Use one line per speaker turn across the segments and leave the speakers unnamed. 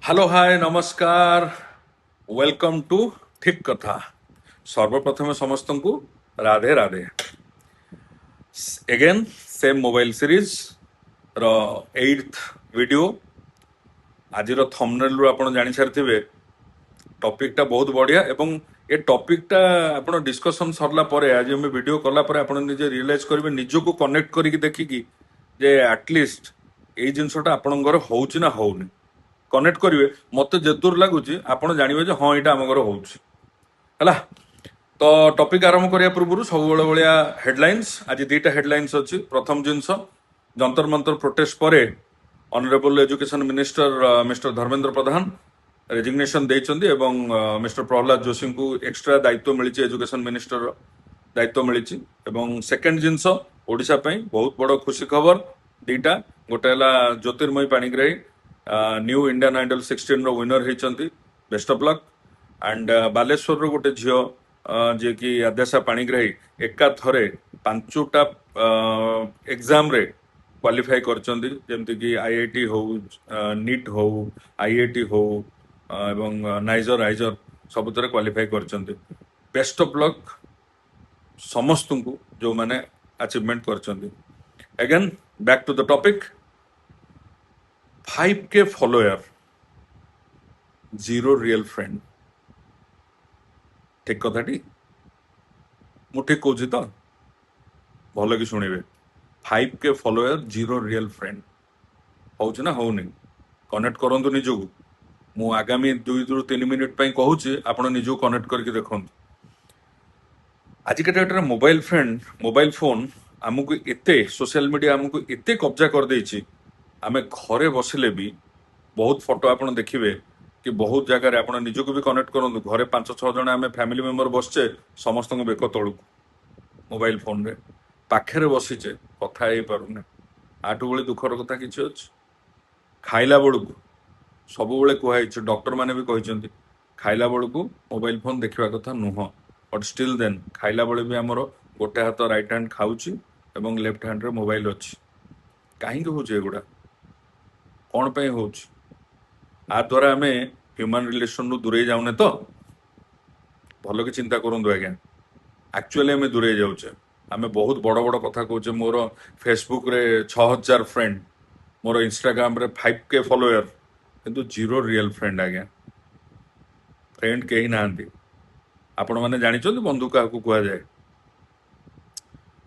Hello hi নমস্কার welcome to ঠিক কথা সর্বপ্রথমে সমস্তଙ୍କୁ Radhe Radhe again same mobile series ର 8th ভিডিও ଆଜିର ଥମ୍ବନେଲରୁ ଆପଣ ଜାଣିସାରିଥିବେ ଟପିକଟା ବହୁତ ବଢିଆ ଏବଂ ଏ ଟପିକଟା ଆପଣ ଡିସ୍କସନ ସରିଲା ପରେ ଆଜି ଆମେ ଭିଡିଓ କଲା ପରେ ଆପଣ ନିଜେ ରିଏଲାଇଜ କରିବେ ନିଜକୁ କନେକ୍ଟ କରିକି ଦେଖିକି ଯେ ଆଟଲିଷ୍ଟ ଏଇ ଜିନିଷଟା ଆପଣଙ୍କର ହଉଛି ନା ହଉନି କନେକ୍ଟ କରିବେ ମତେ ଯେଦୂର ଲାଗୁଛି ଆପଣ ଜାଣିବେ ଯେ ହଁ ଏଇଟା ଆମ ଘର ହଉଛି ହେଲା ତ ଟପିକ ଆରମ୍ଭ କରିବା ପୂର୍ବରୁ ସବୁବେଳେ ଭଳିଆ ହେଡଲାଇନ୍ସ ଆଜି ଦିଟା ହେଡଲାଇନ୍ସ ଅଛି ପ୍ରଥମ ଜିନିଷ ଯନ୍ତର ମନ୍ତର ପ୍ରୋଟେଷ୍ଟ ପରେ honourable education minister mister Dharmendra Pradhan resignation ଦେଇଛନ୍ତି ଏବଂ ମିଷ୍ଟର ପ୍ରହ୍ଲାଦ ଯୋଶୀଙ୍କୁ ଏକ୍ସଟ୍ରା ଦାୟିତ୍ୱ ମିଳିଛି ଏଜୁକେଶନ ମିନିଷ୍ଟର ଦାୟିତ୍ୱ ମିଳିଛି ଏବଂ ସେକେଣ୍ଡ ଜିନିଷ ଓଡ଼ିଶା ପାଇଁ ବହୁତ ବଡ଼ ଖୁସି ଖବର ଦିଟା ଗୋଟେ ହେଲା Jyotirmayee Panigrahi new Indian idol 16 ର ୱିନର ହେଇଛନ୍ତି ବେଷ୍ଟ ଅଫ୍ ଲକ୍ ଆଣ୍ଡ ବାଲେଶ୍ୱରର ଗୋଟେ ଝିଅ ଯିଏକି ଆଦ୍ୟାଶା ପାଣିଗ୍ରାହୀ ଏକାଥରେ ପାଞ୍ଚଟା ଏକ୍ଜାମରେ କ୍ୱାଲିଫାଇ କରିଛନ୍ତି ଯେମିତିକି ଆଇଆଇଟି ହଉ ନିଟ୍ ହଉ ଆଇଆଇଟି ହଉ ଏବଂ ନାଇଜର ଆଇଜର ସବୁଥିରେ କ୍ୱାଲିଫାଇ କରିଛନ୍ତି ବେଷ୍ଟ ଅଫ୍ ଲକ୍ ସମସ୍ତଙ୍କୁ ଯେଉଁମାନେ ଆଚିଭମେଣ୍ଟ କରିଛନ୍ତି again back to the topic 5K follower zero real friend ଠିକ କଥାଟି ମୁଁ ଠିକ କହୁଛି ତ ଭଲ କି ଶୁଣିବେ 5K follower zero real friend ହଉଛି ନା ହଉନି କନେକ୍ଟ କରନ୍ତୁ ନିଜକୁ ମୁଁ ଆଗାମୀ 2 ରୁ 3 ମିନିଟ୍ ପାଇଁ କହୁଛି ଆପଣ ନିଜକୁ କନେକ୍ଟ କରିକି ଦେଖନ୍ତୁ ଆଜିକା ଡେଟ୍ରେ ମୋବାଇଲ ଫୋନ ଆମକୁ ଏତେ ସୋସିଆଲ ମିଡିଆ ଆମକୁ ଏତେ କବ୍ଜା କରିଦେଇଛି ଆମେ ଘରେ ବସିଲେ ବି ବହୁତ ଫଟୋ ଆପଣ ଦେଖିବେ କି ବହୁତ ଜାଗାରେ ଆପଣ ନିଜକୁ ବି କନେକ୍ଟ କରନ୍ତୁ ଘରେ 5-6 ଜଣ ଆମେ ଫ୍ୟାମିଲି ମେମ୍ବର ବସିଛେ ସମସ୍ତଙ୍କ ବେକ ତଳକୁ ମୋବାଇଲ ଫୋନରେ ପାଖରେ ବସିଛେ କଥା ହେଇପାରୁନେ ଆଠୁ ଭଳି ଦୁଃଖର କଥା କିଛି ଅଛି ଖାଇଲା ବେଳକୁ ସବୁବେଳେ କୁହାଯାଇଛି ଡକ୍ଟର ମାନେ ବି କହିଛନ୍ତି ଖାଇଲା ବେଳକୁ ମୋବାଇଲ ଫୋନ ଦେଖିବା କଥା ନୁହଁ ବଟ୍ ଷ୍ଟିଲ୍ ଦେନ୍ ଖାଇଲା ବେଳେ ବି ଆମର ଗୋଟେ ହାତ ରାଇଟ୍ ହ୍ୟାଣ୍ଡ ଖାଉଛି ଏବଂ ଲେଫ୍ଟ ହ୍ୟାଣ୍ଡରେ ମୋବାଇଲ ଅଛି କାହିଁକି ହଉଛି ଏଗୁଡ଼ା କ'ଣ ପାଇଁ ହଉଛି ଆ ଦ୍ୱାରା ଆମେ ହ୍ୟୁମାନ ରିଲେସନରୁ ଦୂରେଇ ଯାଉନେ ତ ଭଲ କି ଚିନ୍ତା କରନ୍ତୁ ଆଜ୍ଞା ଆକ୍ଚୁଆଲି ଆମେ ଦୂରେଇ ଯାଉଛେ ଆମେ ବହୁତ ବଡ଼ ବଡ଼ କଥା କହୁଛେ ମୋର ଫେସବୁକରେ 6,000 ଫ୍ରେଣ୍ଡ ମୋର ଇନଷ୍ଟାଗ୍ରାମରେ 5K ଫଲୋୟର କିନ୍ତୁ ଜିରୋ ରିଏଲ ଫ୍ରେଣ୍ଡ ଆଜ୍ଞା ଫ୍ରେଣ୍ଡ କେହି ନାହାନ୍ତି ଆପଣମାନେ ଜାଣିଛନ୍ତି ବନ୍ଧୁ କାହାକୁ କୁହାଯାଏ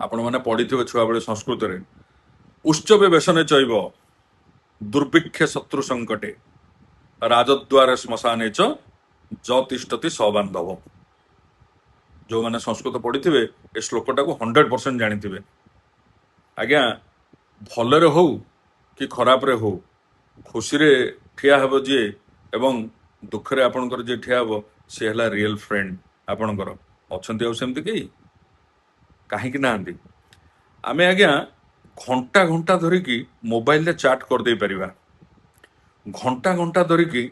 ଆପଣମାନେ ପଢିଥିବେ ଛୁଆବେଳେ ସଂସ୍କୃତରେ ଉତ୍ସବେ ବେସନେ ଚୈବ ଦୁର୍ଭିକ୍ଷେ ଶତ୍ରୁ ସଙ୍କଟେ ରାଜଦ୍ୱାରେ ଶ୍ମଶାନେ ଚ ଯତିଷ୍ଠତି ସବାନ୍ଧବ ଯେଉଁମାନେ ସଂସ୍କୃତ ପଢିଥିବେ ଏ ଶ୍ଲୋକଟାକୁ 100% ଜାଣିଥିବେ ଆଜ୍ଞା ଭଲରେ ହଉ କି ଖରାପରେ ହଉ ଖୁସିରେ ଠିଆ ହେବ ଯିଏ ଏବଂ ଦୁଃଖରେ ଆପଣଙ୍କର ଯିଏ ଠିଆ ହେବ ସିଏ ହେଲା ରିଏଲ ଫ୍ରେଣ୍ଡ ଆପଣଙ୍କର ଅଛନ୍ତି ଆଉ ସେମିତି କେହି କାହିଁକି ନାହାନ୍ତି ଆମେ ଆଜ୍ଞା ଘଣ୍ଟା ଘଣ୍ଟା ଧରିକି ମୋବାଇଲରେ ଚାଟ୍ କରିଦେଇ ପାରିବା ଘଣ୍ଟା ଘଣ୍ଟା ଧରିକି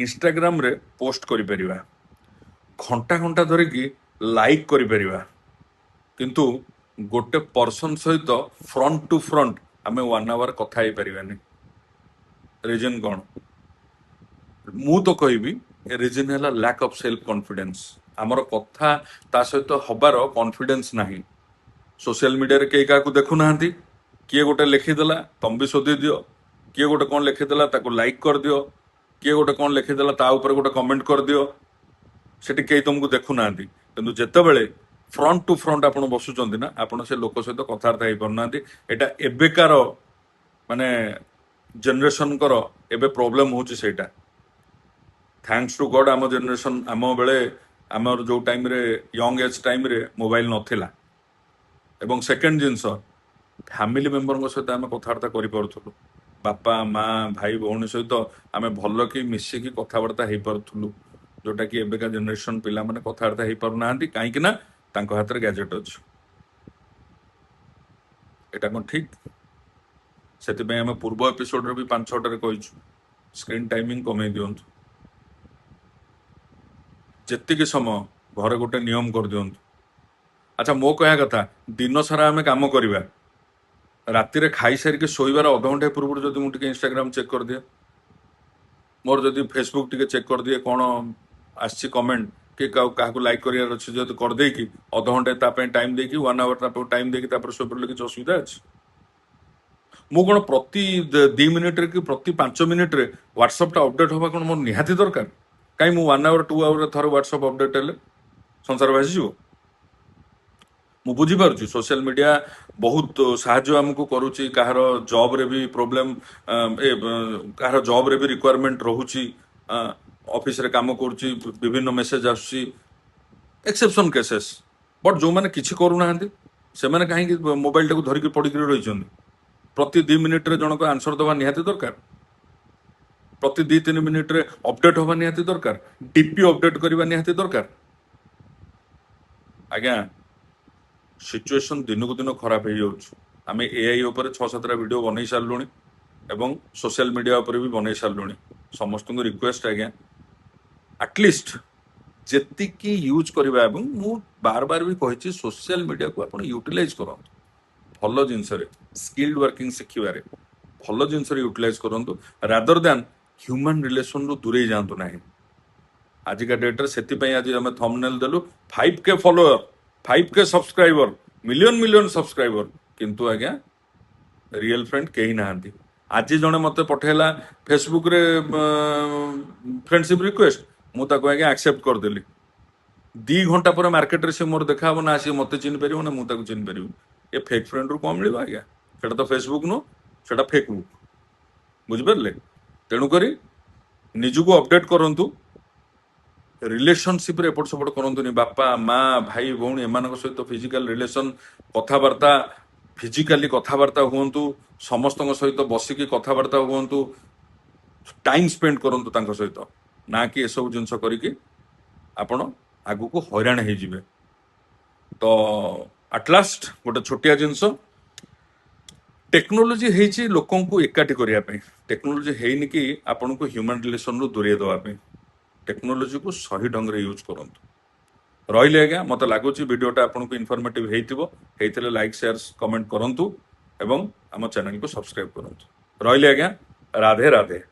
ଇନଷ୍ଟାଗ୍ରାମରେ ପୋଷ୍ଟ କରିପାରିବା ଘଣ୍ଟା ଘଣ୍ଟା ଧରିକି ଲାଇକ୍ କରିପାରିବା କିନ୍ତୁ ଗୋଟେ ପର୍ସନ ସହିତ ଫ୍ରଣ୍ଟ ଟୁ ଫ୍ରଣ୍ଟ ଆମେ 1 ଆୱାର କଥା ହେଇପାରିବାନି ରିଜନ କ'ଣ ମୁଁ ତ କହିବି ରିଜନ ହେଲା ଲ୍ୟାକ୍ ଅଫ୍ ସେଲ୍ଫ କନଫିଡେନ୍ସ ଆମର କଥା ତା ସହିତ ହବାର କନଫିଡେନ୍ସ ନାହିଁ ସୋସିଆଲ ମିଡିଆରେ କେହି କାହାକୁ ଦେଖୁନାହାନ୍ତି କିଏ ଗୋଟେ ଲେଖିଦେଲା ତମେ ବି ଶୋଧି ଦିଅ କିଏ ଗୋଟେ କ'ଣ ଲେଖିଦେଲା ତାକୁ ଲାଇକ୍ କରିଦିଅ କିଏ ଗୋଟେ କ'ଣ ଲେଖିଦେଲା ତା ଉପରେ ଗୋଟେ କମେଣ୍ଟ କରିଦିଅ ସେଠି କେହି ତମକୁ ଦେଖୁନାହାନ୍ତି କିନ୍ତୁ ଯେତେବେଳେ ଫ୍ରଣ୍ଟ ଟୁ ଫ୍ରଣ୍ଟ ଆପଣ ବସୁଛନ୍ତି ନା ଆପଣ ସେ ଲୋକ ସହିତ କଥାବାର୍ତ୍ତା ହେଇପାରୁନାହାନ୍ତି ଏଇଟା ଏବେକାର ମାନେ ଜେନେରେସନଙ୍କର ଏବେ ପ୍ରୋବ୍ଲେମ ହଉଛି ସେଇଟା ଥ୍ୟାଙ୍କସ୍ ଟୁ ଗଡ୍ ଆମ ଜେନେରେସନ ଆମ ବେଳେ ଆମର ଯୋଉ ଟାଇମରେ ୟଙ୍ଗ ଏଜ୍ ଟାଇମରେ ମୋବାଇଲ ନଥିଲା ଏବଂ ସେକେଣ୍ଡ ଜିନିଷ ଫ୍ୟାମିଲି ମେମ୍ବରଙ୍କ ସହିତ ଆମେ କଥାବାର୍ତ୍ତା କରିପାରୁଥିଲୁ ବାପା ମା ଭାଇ ଭଉଣୀ ସହିତ ଆମେ ଭଲ କି ମିଶିକି କଥାବାର୍ତ୍ତା ହେଇପାରୁଥିଲୁ ଯୋଉଟା କି ଏବେକା ଜେନେରେସନ ପିଲାମାନେ କଥାବାର୍ତ୍ତା ହେଇପାରୁନାହାନ୍ତି କାହିଁକି ନା ତାଙ୍କ ହାତରେ ଗ୍ୟାଜେଟ୍ ଅଛି ଏଇଟା କ'ଣ ଠିକ ସେଥିପାଇଁ ଆମେ ପୂର୍ବ ଏପିସୋଡରେ ବି 5-6ଟାରେ କହିଛୁ ସ୍କ୍ରିନ୍ ଟାଇମିଂ କମେଇ ଦିଅନ୍ତୁ ଯେତିକି ସମୟ ଘରେ ଗୋଟେ ନିୟମ କରିଦିଅନ୍ତୁ ଆଚ୍ଛା ମୋ କହିବା କଥା ଦିନ ସାରା ଆମେ କାମ କରିବା ରାତିରେ ଖାଇସାରିକି ଶୋଇବାର ଅଧଘଣ୍ଟେ ପୂର୍ବରୁ ଯଦି ମୁଁ ଟିକେ ଇନଷ୍ଟାଗ୍ରାମ ଚେକ୍ କରିଦିଏ मोर जदि फेसबुक टिके चेक कर दिए कौन आसी कमेंट कि क्या लाइक करार अच्छे जब करदे कि अध घंटे टाइम देकी 1 आवर टाइम देकी शो पड़े किसी असुविधा अच्छे मु कौन प्रति 2 मिनिट कि प्रति 5 मिनिट व्हाट्सअप टा अपडेट हवा कौन मोर निहाती दरकार कहीं मु 1 आवर 2 आवर थर व्हाट्सअप अपडेट हेले संसार भासीज मु बुझीपार सोशल मीडिया बहुत साहाଯ୍य आमको करुच्ची कହାର जॉब रे भी प्रॉब्लम कହାର जॉब रे भी रिक्वायरमेंट रहुची ऑफिस रे काम करुच्ची विभिन्न मेसेज आसुची एक्सेप्शन केसेस बट जो मैंने किसी करूना से मैंने कहीं मोबाइल टाକୁ ଧରିକି ପଡ଼ିକି ରହିଛନ୍ତି प्रति 2 मिनिट जनक आंसर दवा निहाती दरकार प्रति 2-3 मिनिट अपडेट हवा निहाती दरकार डीपी अपडेट करवा निहाती दरकार आज्ञा सिचुएशन दिन को दिन खराब हो जाऊँ आम एआई उपर 6-7 वीडियो बनई सारूँ एवं सोशल मीडिया उपर भी बनई सारूँ समस्त को रिक्वेस्ट आज्ञा एटलिस्ट जेतिकी यूज करवा मु बार बार भी कही सोशल मीडिया को आप यूटिलाइज करूँ भल जिनस स्किल्ड वर्किंग शिखिबारे भल जिनस यूटिलाइज करूँ रादर दैन ह्यूमन रिलेशन रु दूरे जातु ना आजिका डेट्रे से आज आम थंबनेल देलु 5K follower 5K subscriber million subscriber किंतु आज्ञा रियल फ्रेंड कहीं ना आज जड़े मत पठेला फेसबुक रे फ्रेंडशिप रिक्वेस्ट मुझे आज्ञा एक्सेप्ट करदेली 2 घंटा पर मार्केट रे से मोर देखा ना सी मत चिन्ह पार ना मुझे चिन्ह पारि ये फेक फ्रेंड रु कौन मिल आज्ञा से तो फेसबुक नु से फेक बुक बुझिपारे तेणुक निजको अपडेट करूँ रिलेशनशिप एपट सेपट करतुनि बापा माँ भाई भौणी एम सहित फिजिकल रिलेशन कथबार्ता फिजिकाली कथबार्ता हूँ समस्त सहित बसिकी कथबार्ता हूँ टाइम स्पेंड करूँ सहित ना कि ये सब जिनस करके आपण आगु को हैरान हो तो एटलास्ट गोटे छोटिया जिनस टेक्नोलोजी है लोकों को एकाठी करने टेक्नोलोजी है कि आपण को ह्यूमन रिलेशन रु दूरे देवाई टेक्नोलोजी को सही ढंग रे यूज करंतु रहिले आज्ञा मत लगुच वीडियोटा आपको इनफॉर्मेटिव होते लाइक शेयर कमेंट करंतु एवं आम चैनल को सब्सक्राइब करंतु रहिले आज्ञा राधे राधे।